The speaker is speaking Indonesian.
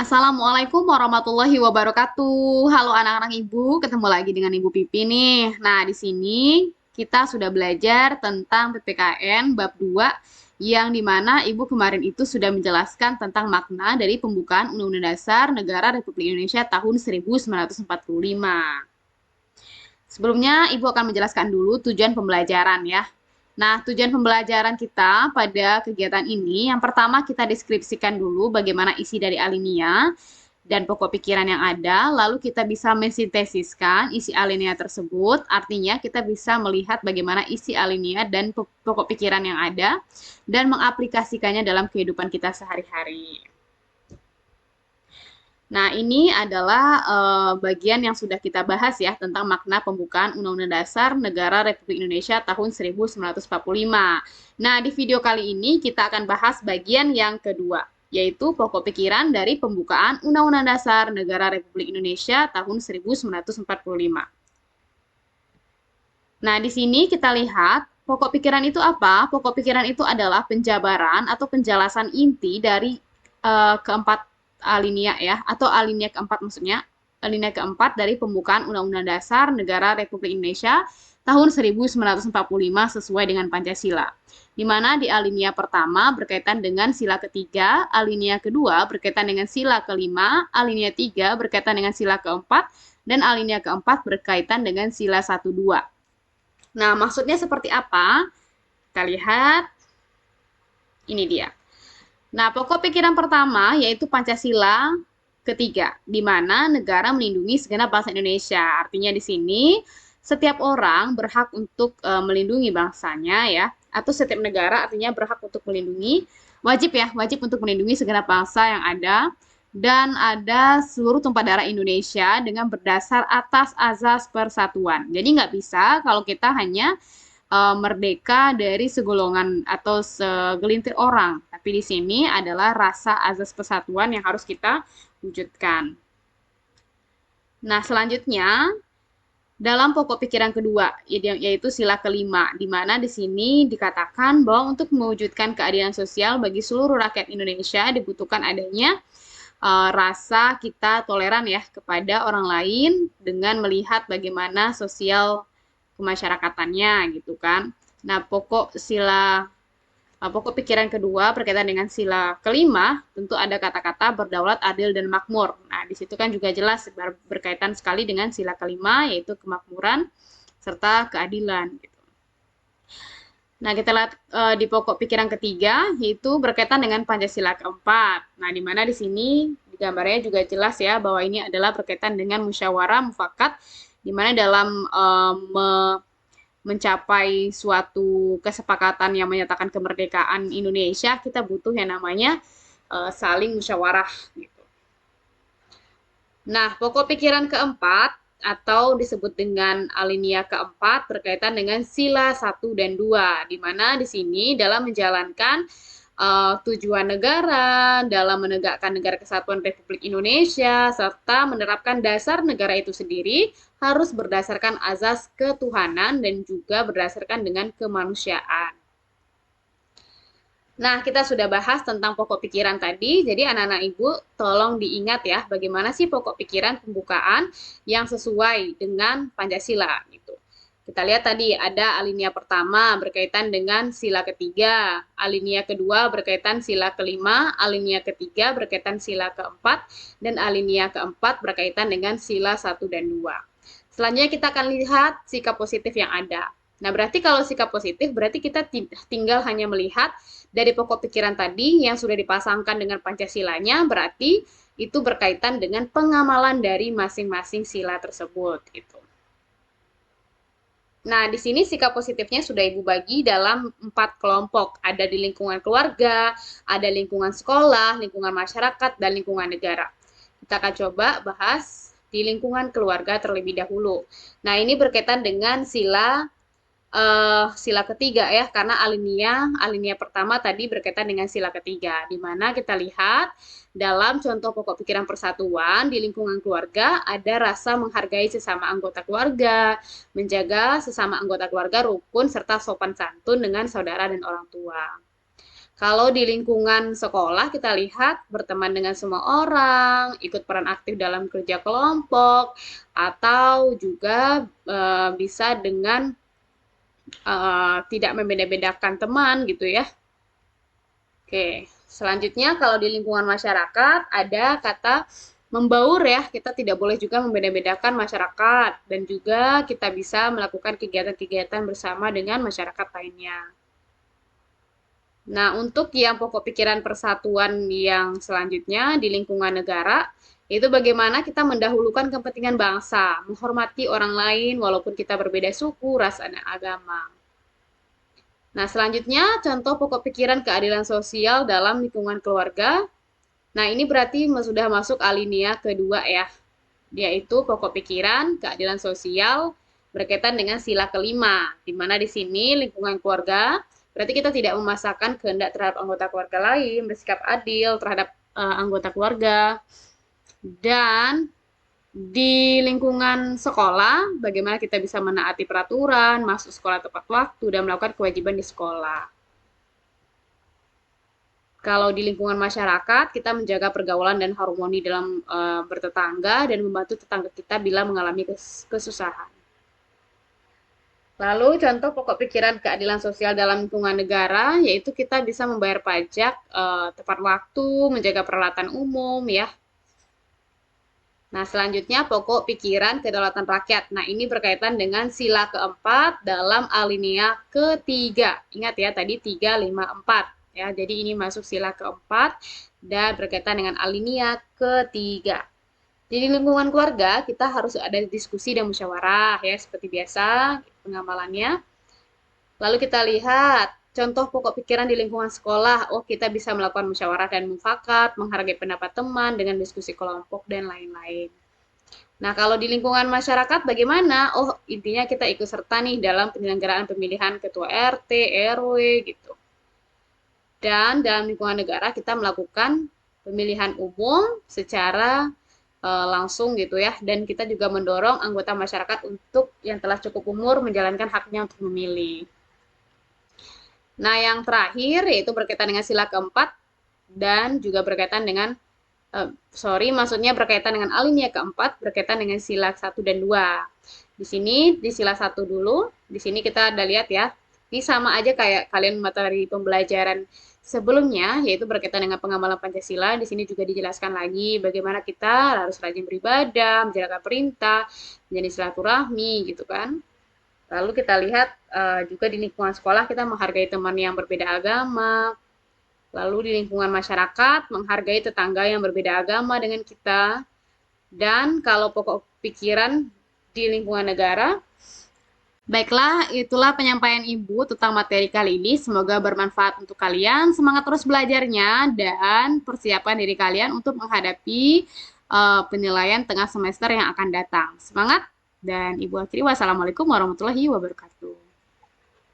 Assalamualaikum warahmatullahi wabarakatuh. Halo anak-anak Ibu, ketemu lagi dengan Ibu Pipi nih. Nah, di sini kita sudah belajar tentang PPKN bab 2 yang dimana Ibu kemarin itu sudah menjelaskan tentang makna dari pembukaan Undang-Undang Dasar Negara Republik Indonesia tahun 1945. Sebelumnya, Ibu akan menjelaskan dulu tujuan pembelajaran ya. Nah, tujuan pembelajaran kita pada kegiatan ini, yang pertama kita deskripsikan dulu bagaimana isi dari alinea dan pokok pikiran yang ada, lalu kita bisa mensintesiskan isi alinea tersebut, artinya kita bisa melihat bagaimana isi alinea dan pokok pikiran yang ada, dan mengaplikasikannya dalam kehidupan kita sehari-hari. Nah, ini adalah bagian yang sudah kita bahas ya tentang makna pembukaan Undang-Undang Dasar Negara Republik Indonesia tahun 1945. Nah, di video kali ini kita akan bahas bagian yang kedua, yaitu pokok pikiran dari pembukaan Undang-Undang Dasar Negara Republik Indonesia tahun 1945. Nah, di sini kita lihat pokok pikiran itu apa? Pokok pikiran itu adalah penjabaran atau penjelasan inti dari keempat alinea ya, atau alinea keempat maksudnya, alinea keempat dari pembukaan Undang-Undang Dasar Negara Republik Indonesia tahun 1945 sesuai dengan Pancasila. Di mana di alinea pertama berkaitan dengan sila ketiga, alinea kedua berkaitan dengan sila kelima, alinea tiga berkaitan dengan sila keempat, dan alinea keempat berkaitan dengan sila 1-2. Nah, maksudnya seperti apa? Kita lihat, ini dia. Nah, pokok pikiran pertama yaitu Pancasila ketiga, di mana negara melindungi segenap bangsa Indonesia. Artinya di sini setiap orang berhak untuk melindungi bangsanya ya, atau setiap negara artinya berhak untuk melindungi, wajib ya, wajib untuk melindungi segenap bangsa yang ada dan ada seluruh tumpah darah Indonesia dengan berdasar atas azas persatuan. Jadi nggak bisa kalau kita hanya merdeka dari segolongan atau segelintir orang. Tapi di sini adalah rasa azas persatuan yang harus kita wujudkan. Nah, selanjutnya dalam pokok pikiran kedua, yaitu sila kelima, di mana di sini dikatakan bahwa untuk mewujudkan keadilan sosial bagi seluruh rakyat Indonesia dibutuhkan adanya rasa kita toleran ya kepada orang lain dengan melihat bagaimana sosial kemasyarakatannya gitu kan. Nah, pokok pikiran kedua berkaitan dengan sila kelima, tentu ada kata-kata berdaulat, adil, dan makmur. Nah, di situ kan juga jelas berkaitan sekali dengan sila kelima, yaitu kemakmuran serta keadilan. Gitu. Nah, kita lihat di pokok pikiran ketiga, yaitu berkaitan dengan Pancasila keempat. Nah, di mana di sini di gambarnya juga jelas ya, bahwa ini adalah berkaitan dengan musyawarah mufakat, di mana dalam mencapai suatu kesepakatan yang menyatakan kemerdekaan Indonesia, kita butuh yang namanya saling musyawarah. Gitu. Nah, pokok pikiran keempat atau disebut dengan alinea keempat berkaitan dengan sila 1 dan 2, di mana di sini dalam menjalankan tujuan negara, dalam menegakkan negara kesatuan Republik Indonesia, serta menerapkan dasar negara itu sendiri harus berdasarkan azas ketuhanan dan juga berdasarkan dengan kemanusiaan. Nah, kita sudah bahas tentang pokok pikiran tadi, jadi anak-anak Ibu tolong diingat ya, bagaimana sih pokok pikiran pembukaan yang sesuai dengan Pancasila gitu. Kita lihat tadi ada alinea pertama berkaitan dengan sila ketiga, alinea kedua berkaitan sila kelima, alinea ketiga berkaitan sila keempat, dan alinea keempat berkaitan dengan sila 1 dan 2. Selanjutnya kita akan lihat sikap positif yang ada. Nah, berarti kalau sikap positif berarti kita tinggal hanya melihat dari pokok pikiran tadi yang sudah dipasangkan dengan Pancasilanya, berarti itu berkaitan dengan pengamalan dari masing-masing sila tersebut gitu. Nah, di sini sikap positifnya sudah Ibu bagi dalam 4 kelompok. Ada di lingkungan keluarga, ada lingkungan sekolah, lingkungan masyarakat, dan lingkungan negara. Kita akan coba bahas di lingkungan keluarga terlebih dahulu. Nah, ini berkaitan dengan sila ketiga ya, karena alinea pertama tadi berkaitan dengan sila ketiga, di mana kita lihat dalam contoh pokok pikiran persatuan di lingkungan keluarga ada rasa menghargai sesama anggota keluarga, menjaga sesama anggota keluarga rukun serta sopan santun dengan saudara dan orang tua. Kalau di lingkungan sekolah kita lihat berteman dengan semua orang, ikut peran aktif dalam kerja kelompok, atau juga bisa dengan tidak membeda-bedakan teman gitu ya. Oke, selanjutnya kalau di lingkungan masyarakat ada kata membaur ya, kita tidak boleh juga membeda-bedakan masyarakat dan juga kita bisa melakukan kegiatan-kegiatan bersama dengan masyarakat lainnya. Nah, untuk yang pokok pikiran persatuan yang selanjutnya di lingkungan negara, itu bagaimana kita mendahulukan kepentingan bangsa, menghormati orang lain walaupun kita berbeda suku, ras, dan agama. Nah, selanjutnya contoh pokok pikiran keadilan sosial dalam lingkungan keluarga. Nah, ini berarti sudah masuk alinea kedua ya, yaitu pokok pikiran keadilan sosial berkaitan dengan sila kelima, di mana di sini lingkungan keluarga berarti kita tidak memaksakan kehendak terhadap anggota keluarga lain, bersikap adil terhadap anggota keluarga, dan di lingkungan sekolah, bagaimana kita bisa menaati peraturan, masuk sekolah tepat waktu, dan melakukan kewajiban di sekolah. Kalau di lingkungan masyarakat, kita menjaga pergaulan dan harmoni dalam bertetangga dan membantu tetangga kita bila mengalami kesusahan. Lalu contoh pokok pikiran keadilan sosial dalam lingkungan negara, yaitu kita bisa membayar pajak tepat waktu, menjaga peralatan umum ya. Nah, selanjutnya pokok pikiran kedaulatan rakyat. Nah, ini berkaitan dengan sila keempat dalam alinea ketiga. Ingat ya, tadi 3, 5, 4. Ya, jadi ini masuk sila keempat dan berkaitan dengan alinea ketiga. Di lingkungan keluarga, kita harus ada diskusi dan musyawarah ya, seperti biasa pengamalannya. Lalu kita lihat contoh pokok pikiran di lingkungan sekolah. Oh, kita bisa melakukan musyawarah dan mufakat, menghargai pendapat teman dengan diskusi kelompok dan lain-lain. Nah, kalau di lingkungan masyarakat bagaimana? Oh, intinya kita ikut serta nih dalam penyelenggaraan pemilihan ketua RT, RW gitu. Dan dalam lingkungan negara kita melakukan pemilihan umum secara langsung gitu ya. Dan kita juga mendorong anggota masyarakat untuk yang telah cukup umur menjalankan haknya untuk memilih. Nah, yang terakhir yaitu berkaitan dengan sila keempat dan juga berkaitan dengan maksudnya berkaitan dengan alinea keempat, berkaitan dengan sila 1 dan 2. Di sini, di sila 1 dulu, di sini kita ada lihat ya, ini sama aja kayak kalian materi pembelajaran sebelumnya, yaitu berkaitan dengan pengamalan Pancasila. Di sini juga dijelaskan lagi bagaimana kita harus rajin beribadah, menjalankan perintah, menjadi silaturahmi gitu kan. Lalu kita lihat juga di lingkungan sekolah kita menghargai teman yang berbeda agama. Lalu di lingkungan masyarakat menghargai tetangga yang berbeda agama dengan kita. Dan kalau pokok pikiran di lingkungan negara, baiklah itulah penyampaian Ibu tentang materi kali ini. Semoga bermanfaat untuk kalian. Semangat terus belajarnya dan persiapan diri kalian untuk menghadapi penilaian tengah semester yang akan datang. Semangat! Dan Ibu akhiri, wassalamualaikum warahmatullahi wabarakatuh.